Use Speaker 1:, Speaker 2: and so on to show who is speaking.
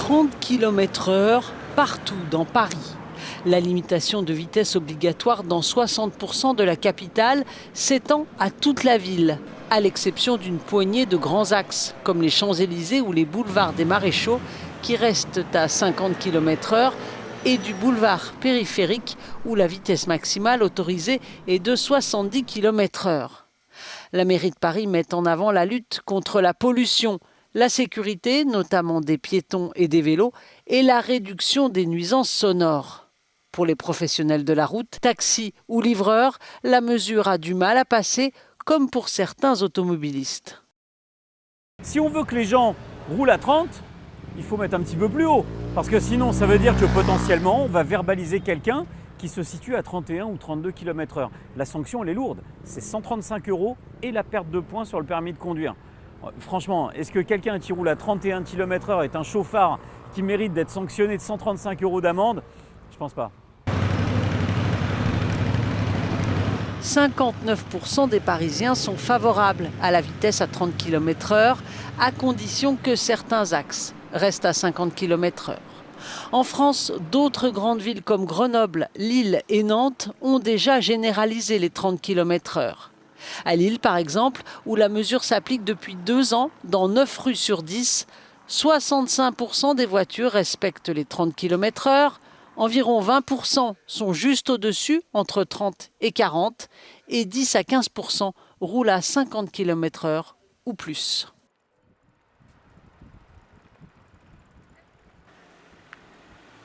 Speaker 1: 30 km/h partout dans Paris. La limitation de vitesse obligatoire dans 60% de la capitale s'étend à toute la ville, à l'exception d'une poignée de grands axes, comme les Champs-Élysées ou les boulevards des Maréchaux, qui restent à 50 km/h, et du boulevard périphérique, où la vitesse maximale autorisée est de 70 km/h. La mairie de Paris met en avant la lutte contre la pollution, la sécurité, notamment des piétons et des vélos, et la réduction des nuisances sonores. Pour les professionnels de la route, taxis ou livreurs, la mesure a du mal à passer, comme pour certains automobilistes.
Speaker 2: Si on veut que les gens roulent à 30, il faut mettre un petit peu plus haut. Parce que sinon, ça veut dire que potentiellement, on va verbaliser quelqu'un qui se situe à 31 ou 32 km/h. La sanction, elle est lourde. C'est 135 € et la perte de points sur le permis de conduire. Franchement, est-ce que quelqu'un qui roule à 31 km/h est un chauffard qui mérite d'être sanctionné de 135 € d'amende? Je pense pas.
Speaker 1: 59% des Parisiens sont favorables à la vitesse à 30 km/h, à condition que certains axes restent à 50 km/h. En France, d'autres grandes villes comme Grenoble, Lille et Nantes ont déjà généralisé les 30 km/h. À Lille, par exemple, où la mesure s'applique depuis 2 ans, dans 9 rues sur 10, 65% des voitures respectent les 30 km/h, environ 20% sont juste au-dessus, entre 30 et 40, et 10 à 15% roulent à 50 km/h ou plus.